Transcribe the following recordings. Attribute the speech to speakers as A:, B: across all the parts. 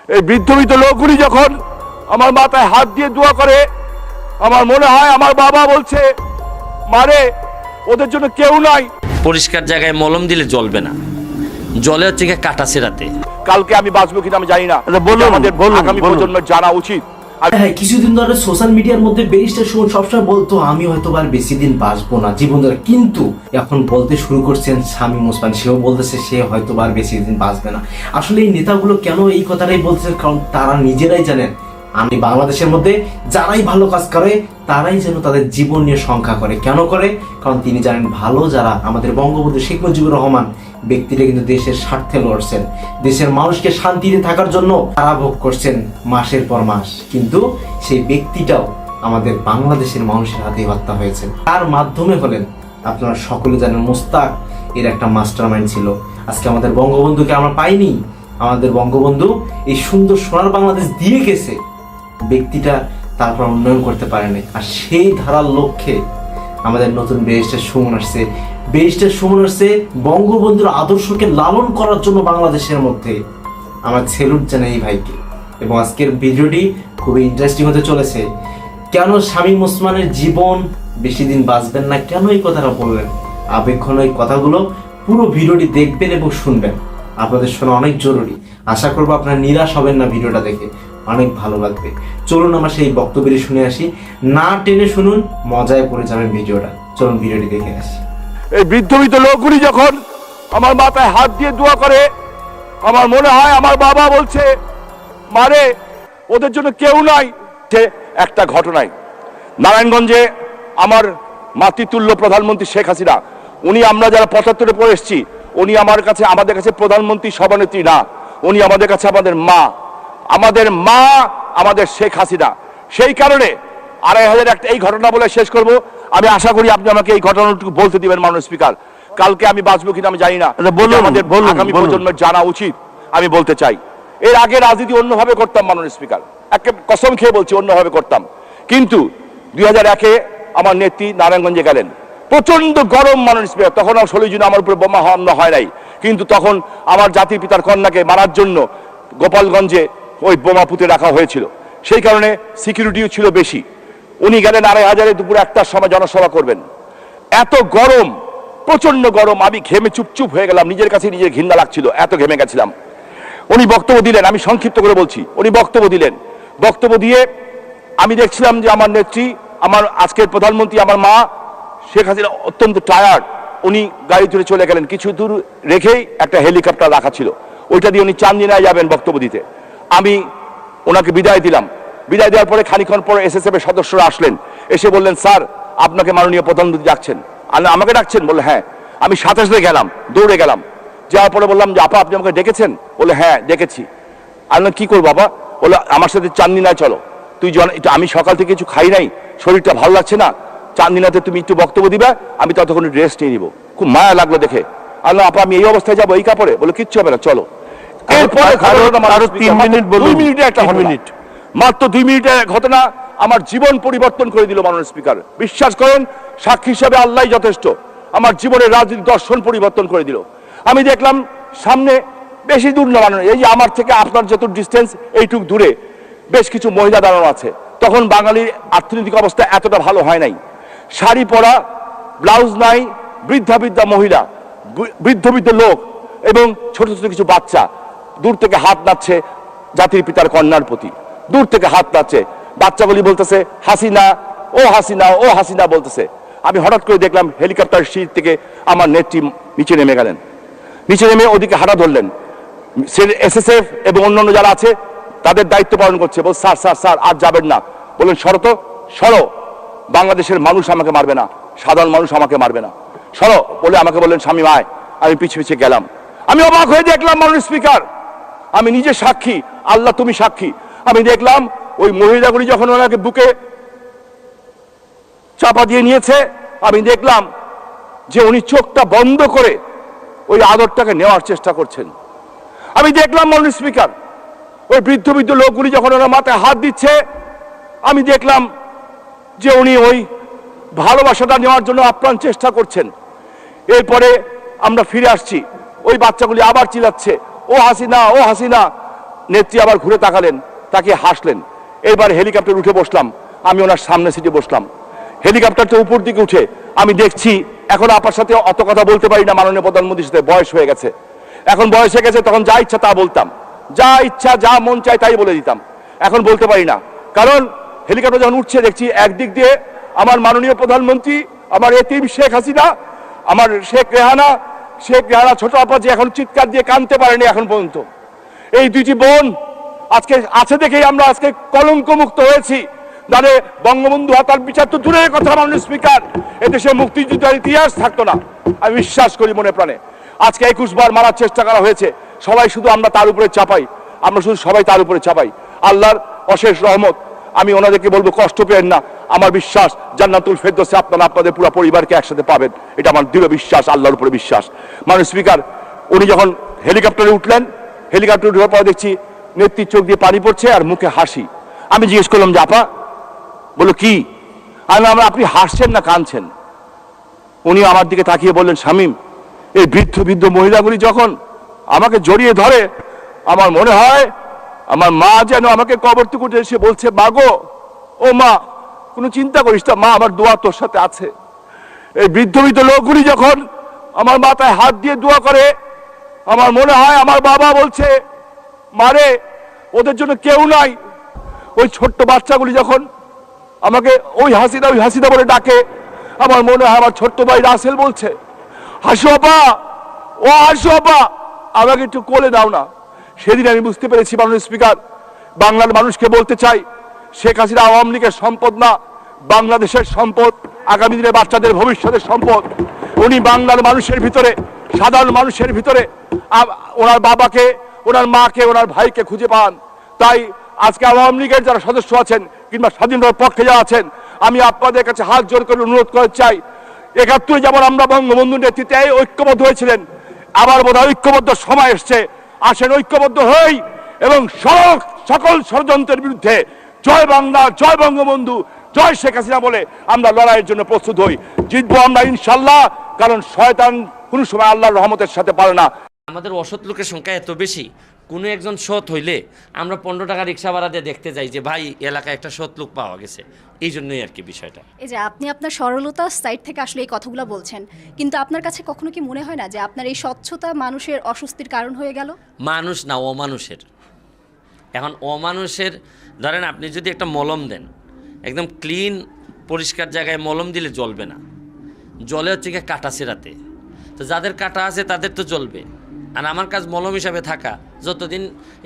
A: এই বৃদ্ধ বৃদ্ধ লোকগুলি যখন আমার মাথায় হাত দিয়ে দোয়া করে, আমার মনে হয় আমার বাবা বলছে, মারে ওদের জন্য কেউ নাই।
B: পরিষ্কার জায়গায় মলম দিলে জ্বলবে না, জলে হচ্ছে গিয়ে কাটা ছেঁড়াতে।
A: কালকে আমি বাঁচবো কিনা আমি জানি না, আমাদের আগামী প্রজন্মের জানা উচিত।
C: হ্যাঁ, কিছুদিন ধরে সোশ্যাল মিডিয়ার মধ্যে ব্যারিস্টার সুমন সবসময় বলতো আমি হয়তো আর বেশি দিন বাঁচবো না জীবন ধরে, কিন্তু এখন বলতে শুরু করছেন শামীম ওসমান, সেও বলতেছে সে হয়তো আর বেশি দিন বাঁচবে না। আসলে এই নেতাগুলো কেন এই কথাটাই বলতেছে, কারণ তারা নিজেরাই জানেন আমি বাংলাদেশের মধ্যে যারাই ভালো কাজ করে তারাই যেন তাদের জীবন নিয়ে শঙ্কা করে। কেন করে? কারণ তিনি জানেন ভালো যারা আমাদের বঙ্গবন্ধু শেখ মুজিবুর রহমান ব্যক্তিরা কিন্তু দেশের স্বার্থে লড়ছেন, দেশের মানুষকে শান্তিতে থাকার জন্য তারা ভোগ করছেন মাসের পর মাস, কিন্তু সেই ব্যক্তিটাও আমাদের বাংলাদেশের মানুষের হাতে হত্যা হয়েছে। তার মাধ্যমে হলেন আপনারা সকলে জানেন মোস্তাক এর একটা মাস্টার মাইন্ড ছিল। আজকে আমাদের বঙ্গবন্ধুকে আমরা পাইনি, আমাদের বঙ্গবন্ধু এই সুন্দর সোনার বাংলাদেশ দিয়ে গেছে, ব্যক্তিটা তারপর উন্নয়ন করতে পারেনি। আর সেই ধারার লক্ষ্যে আমাদের নতুন ব্যারিস্টার সুমন আসছে। ব্যারিস্টার সুমন আসছে বঙ্গবন্ধুর আদর্শকে লালন করার জন্য বাংলাদেশের মধ্যে। আমার সেলুট জানাই এই ভাইকে। এবং আজকের ভিডিওটি খুবই ইন্টারেস্টিং হতে চলেছে। কেন শামীম ওসমানের জীবন বেশি দিন বাঁচবেন না, কেন এই কথাটা বললেন, আবেগঘন এই কথাগুলো পুরো ভিডিওটি দেখবেন এবং শুনবেন। আপনাদের শোনা অনেক জরুরি। আশা করবো আপনারা নিরাশ হবেন না, ভিডিওটা দেখে অনেক ভালো লাগবে। চলুন আমরা সেই বক্তব্যটি শুনে আসি, না টেনে শুনুন, মজায় পড়ে যাবেন ভিডিওটা। চলুন ভিডিওটি দেখে আসি।
A: এই বৃদ্ধ বৃদ্ধ লোকগুলি যখন আমার মাথায় হাত দিয়ে দোয়া করে, আমার মনে হয় আমার বাবা বলছে, মারে ওদের জন্য কেউ নাই। একটা ঘটনায় নারায়ণগঞ্জে আমার মাতৃতুল্য প্রধানমন্ত্রী শেখ হাসিনা, উনি আমরা যারা ৭৫-এ পড়ে এসেছি, উনি আমাদের কাছে প্রধানমন্ত্রী সভানেত্রী না, উনি আমাদের কাছে আমাদের মা, আমাদের শেখ হাসিনা। সেই কারণে ২৫০০ একটা এই ঘটনা বলে শেষ করব। আমি আশা করি আপনি আমাকে এই ঘটনাটুকু বলতে দিবেন মাননীয় স্পিকার। কালকে আমি বাঁচবো কিনা আমি জানি না, আমাদের আগামী প্রজন্মের জানা উচিত। আমি বলতে চাই, এর আগে রাজনীতি অন্যভাবে করতাম মাননীয় স্পিকার, একে কসম খেয়ে বলছি অন্যভাবে করতাম। কিন্তু ২০০১-এ আমার নেত্রী নারায়ণগঞ্জে গেলেন, প্রচন্ড গরম মাননীয় স্পিকার, তখন ১৬ জুন আমার উপরে বোমা হামলা হয় নাই, কিন্তু তখন আমার জাতির পিতার কন্যাকে মারার জন্য গোপালগঞ্জে ওই বোমা পুঁতে রাখা হয়েছিল। সেই কারণে সিকিউরিটিও ছিল বেশি। উনি গেলেন ২৫০০-এ দুপুর ১টার সময় জনসভা করবেন। এত গরম, প্রচন্ড গরম, আমি ঘেমে চুপচুপ হয়ে গেলাম, নিজের কাছে নিজের ঘৃণা লাগছিল, এত ঘেমে গেছিলাম। উনি বক্তব্য দিলেন, আমি সংক্ষিপ্ত করে বলছি, উনি বক্তব্য দিলেন। বক্তব্য দিয়ে আমি দেখছিলাম যে আমার নেত্রী, আমার আজকের প্রধানমন্ত্রী, আমার মা শেখ হাসিনা অত্যন্ত টায়ার্ড। উনি গাড়ি তুলে চলে গেলেন, কিছু দূর রেখেই একটা হেলিকপ্টার রাখা ছিল, ওইটা দিয়ে উনি চান্দিনায় যাবেন বক্তব্য দিতে। আমি ওনাকে বিদায় দিলাম। বিদায় দেওয়ার পরে খানিক্ষণ পরে এসএসএফ এর সদস্যরা আসলেন, এসে বললেন, স্যার আপনাকে মাননীয় প্রধানমন্ত্রী ডাকছেন। আমাকে ডাকছেন? বললে হ্যাঁ। আমি সাথে সাথে গেলাম, দৌড়ে গেলাম। যাওয়ার পরে বললাম যে আপা আপনি আমাকে ডেকেছেন? বলে হ্যাঁ ডেকেছি। আমি কি করবো বাবা? বলে আমার সাথে চান্দিনায় চলো। আমি সকাল থেকে কিছু খাই নাই, শরীরটা ভালো লাগছে না, চান্দিনাতে তুমি একটু বক্তব্য দিবা, আমি ততক্ষণ রেস্ট নিয়ে নিবো। খুব মায়া লাগলো দেখে। আল্লাহ আপা আমি এই অবস্থায় যাবো এই কাপড়ে? বলে কিচ্ছু হবে না, চলো। মাত্র 2 মিনিটের ঘটনা আমার জীবন পরিবর্তন করে দিল মাননীয় স্পিকার। বিশ্বাস করেন, সাক্ষী হিসাবে আল্লাহ যথেষ্ট। আমার জীবনের রাজনীতি দর্শন পরিবর্তন করে দিল। আমি দেখলাম সামনে, বেশি দূর না মাননীয়, এই যে আমার থেকে আপনার যত ডিস্টেন্স এইটুকু দূরে বেশ কিছু মহিলা দাঁড়ানো আছে। তখন বাঙালির অর্থনৈতিক অবস্থা এতটা ভালো হয় নাই, শাড়ি পরা, ব্লাউজ নাই, বৃদ্ধা মহিলা, বৃদ্ধ লোক এবং ছোট ছোট কিছু বাচ্চা দূর থেকে হাত নাড়ছে জাতির পিতার কন্যার প্রতি, দূর থেকে হাত নাড়ছে। বাচ্চাগুলি বলতেছে হাসিনা, ও হাসিনা, ও হাসিনা বলতেছে। আমি হঠাৎ করে দেখলাম হেলিকপ্টার সিট থেকে আমার নেত্রী নিচে নেমে গেলেন। নিচে নেমে ওদিকে হাঁটা ধরলেন। এসএসএফ এবং অন্যান্য যারা আছে তাদের দায়িত্ব পালন করছে। বল স্যার স্যার স্যার আর যাবেন না। বললেন সরো তো, সরো, বাংলাদেশের মানুষ আমাকে মারবে না, সাধারণ মানুষ আমাকে মারবে না, সরো বলে আমাকে বললেন স্বামী আয়। আমি পিছিয়ে পিছিয়ে গেলাম। আমি অবাক হয়ে দেখলাম মাননীয় স্পিকার, আমি নিজে সাক্ষী, আল্লাহ তুমি সাক্ষী, আমি দেখলাম ওই মহিলাগুলি যখন ওনাকে বুকে চাপা দিয়ে নিয়েছে, আমি দেখলাম যে উনি চোখটা বন্ধ করে ওই আদরটাকে নেওয়ার চেষ্টা করছেন। আমি দেখলাম মাননীয় স্পিকার, ওই বৃদ্ধ লোকগুলি যখন ওনার মাথায় হাত দিচ্ছে, আমি দেখলাম যে উনি ওই ভালোবাসাটা নেওয়ার জন্য আপ্রাণ চেষ্টা করছেন। এরপরে আমরা ফিরে আসছি, ওই বাচ্চাগুলি আবার চিল্লাচ্ছে ও হাসিনা, ও হাসিনা। নেত্রী আবার ঘুরে তাকালেন, তাকে হাসলেন। এবার হেলিকপ্টার উঠে বসলাম, আমি ওনার সামনে সিটে বসলাম। হেলিকপ্টারটা উপর দিকে উঠে আমি দেখছি এখন আপার সাথে অত কথা বলতে পারি না, মাননীয় প্রধানমন্ত্রীর সাথে বয়স হয়ে গেছে। এখন বয়স হয়ে গেছে, তখন যা ইচ্ছা তা বলতাম, যা ইচ্ছা যা মন চায় তাই বলে দিতাম। এখন বলতে পারি না, কারণ হেলিকপ্টার যখন উঠছে দেখছি একদিক দিয়ে আমার মাননীয় প্রধানমন্ত্রী, আমার এতিম শেখ হাসিনা, আমার শেখ রেহানা ছোট আপা যে এখন চিৎকার দিয়ে কাঁদতে পারেনি এখন পর্যন্ত। এই দুইটি বোন আজকে আছে দেখেই আমরা আজকে কলঙ্ক মুক্ত হয়েছি। যাতে বঙ্গবন্ধু হত্যার বিচার তো দূরের কথা, মাননীয় স্পিকার, এদেশে মুক্তিযুদ্ধের ইতিহাস থাকতো না। আমি বিশ্বাস করি মনে প্রাণে। আজকে 21 বার মারার চেষ্টা করা হয়েছে, সবাই শুধু আমরা তার উপরে চাপাই, আমরা শুধু সবাই তার উপরে চাপাই। আল্লাহর অশেষ রহমত, আমি ওনাদেরকে বলবো কষ্ট পেয়েন না। আমার বিশ্বাস জান্নাতুল ফেরদৌসে আপনারা আপনাদের পুরো পরিবারকে একসাথে পাবেন, এটা আমার দৃঢ় বিশ্বাস, আল্লাহর উপরে বিশ্বাস। মাননীয় স্পিকার, উনি যখন হেলিকপ্টারে উঠলেন, হেলিকপ্টারে উঠার পর দেখছি নেত্রীর চোখ দিয়ে পানি পড়ছে আর মুখে হাসি। আমি জিজ্ঞেস করলাম যে আপা, বললো কি? আমরা আপনি হাসছেন না কাঁদছেন? উনি আমার দিকে তাকিয়ে বললেন, শামীম, এই বৃদ্ধ বৃদ্ধ মহিলাগুলি যখন আমাকে জড়িয়ে ধরে, আমার মনে হয় আমার মা যেন আমাকে কবর থেকে উঠে এসে বলছে, মা গো, ও মা, কোনো চিন্তা করিস না মা, আমার দোয়া তোর সাথে আছে। এই বৃদ্ধ বৃদ্ধ লোকগুলি যখন আমার মাথায় হাত দিয়ে দোয়া করে, আমার মনে হয় আমার বাবা বলছে, মারে, ওদের জন্য কেউ নাই। ওই ছোট্ট বাচ্চাগুলি যখন আমাকে ওই হাসিদা বলে ডাকে, আমার মনে হয় আমার ছোট্ট ভাই রাসেল বলছে, হাসু আপা, ও হাসু আপা, আমাকে একটু কোলে দাও না। সেদিন আমি বুঝতে পেরেছি, মাননীয় স্পিকার, বাংলার মানুষকে বলতে চাই, শেখ হাসিনা আওয়ামী লীগের সম্পদ না, বাংলাদেশের সম্পদ, আগামী দিনে বাচ্চাদের ভবিষ্যতের সম্পদ। উনি বাংলার মানুষের ভিতরে, সাধারণ মানুষের ভিতরে ওনার বাবাকে, ওনার মাকে, ওনার ভাইকে খুঁজে পান। তাই আজকে আওয়ামী লীগের যারা সদস্য আছেন কিংবা স্বাধীনতার পক্ষে যারা আছেন, আমি আপনাদের কাছে হাত জোর করে অনুরোধ করতে চাই, 71 যেমন আমরা বঙ্গবন্ধুর নেতৃত্বে ঐক্যবদ্ধ হয়েছিলেন, আবার বোধহয় ঐক্যবদ্ধ সময় এসছে। আসেন ঐক্যবদ্ধ হই এবং সকল ষড়যন্ত্রের বিরুদ্ধে জয় বাংলা, জয় বঙ্গবন্ধু, জয় শেখ হাসিনা বলে আমরা লড়াইয়ের জন্য প্রস্তুত হই। জিতবো আমরা ইনশাল্লাহ, কারণ শয়তান কোনো সময় আল্লাহর রহমতের সাথে পারে না।
B: আমাদের অসৎ লোকের সংখ্যা এত বেশি, কোনো একজন সৎ হইলে আমরা 15 টাকা রিক্সা ভাড়া দিয়ে দেখতে যাই যে ভাই এলাকায় একটা সৎ লোক পাওয়া গেছে। এই জন্যই আর কি বিষয়টা।
D: এই যে আপনি আপনার সরলতা সাইড থেকে আসলে এই কথাগুলো বলছেন, কিন্তু আপনার কাছে কখনো কি মনে হয় না যে আপনার এই স্বচ্ছতা মানুষের অস্বস্তির কারণ হয়ে গেল?
B: মানুষ না, অমানুষের। এখন অমানুষের, ধরেন আপনি যদি একটা মলম দেন, একদম ক্লিন পরিষ্কার জায়গায় মলম দিলে জ্বলবে না, জলে হচ্ছে গিয়ে কাটা ছেঁড়াতে। তো যাদের কাটা আছে তাদের তো জ্বলবে। আর আমার কাজ মলম হিসাবে থাকা, যতদিন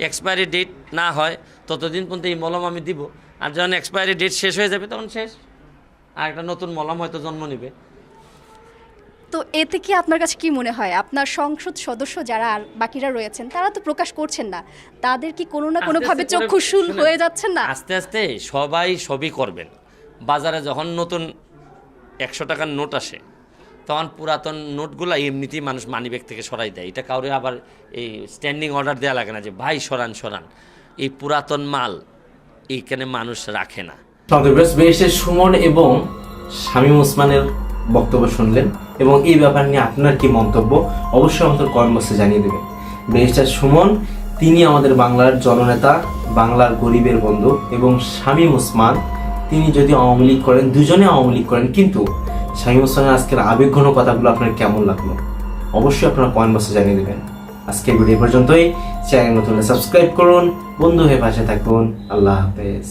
B: এক্সপায়ারি ডেট না হয় ততদিন পর্যন্ত এই মলম আমি দিব। আর যখন এক্সপায়ারি ডেট শেষ হয়ে যাবে তখন শেষ, আর একটা নতুন মলম হয়তো জন্ম নেবে।
D: তো এতে কি আপনার কাছে কি মনে হয়, আপনার সংসদ সদস্য যারা আর বাকিরা রয়েছেন তারা তো প্রকাশ করছেন না, তাদের কি কোনো না কোনোভাবে চক্ষুশূল হয়ে যাচ্ছেন না?
B: আস্তে আস্তে সবাই সবই করবেন। বাজারে যখন নতুন 100 টাকার নোট আসে, তখন পুরাতন নোটগুলো এমনিতেই মানুষ মানিব্যাগ থেকে সরাই দেয়। এটা কাউরে আবার এই স্ট্যান্ডিং অর্ডার দেওয়া লাগে না যে ভাই সরান। এই পুরাতন মাল এইখানে মানুষ রাখে না।
C: ব্যারিস্টার সুমন এবং শামীম ওসমানের বক্তব্য শুনলেন, এবং এই ব্যাপার নিয়ে আপনার কি মন্তব্য অবশ্যই আমাদের কমেন্ট বক্সে জানিয়ে দেবেন। ব্যারিস্টার সুমন, তিনি আমাদের বাংলার জননেতা, বাংলার গরিবের বন্ধু, এবং শামীম ওসমান, তিনি যদি আওয়ামী লীগ করেন, দুজনে আওয়ামী লীগ করেন, কিন্তু শামীম ওসমানের আজকের আবেগঘন কথাগুলো আপনার কেমন লাগলো অবশ্যই আপনারা কমেন্ট বক্সে জানিয়ে দেবেন। আজকের ভিডিও পর্যন্তই। চ্যানেল নতুন হলে সাবস্ক্রাইব করুন, বন্ধু হয়ে পাশে থাকুন। আল্লাহ হাফেজ।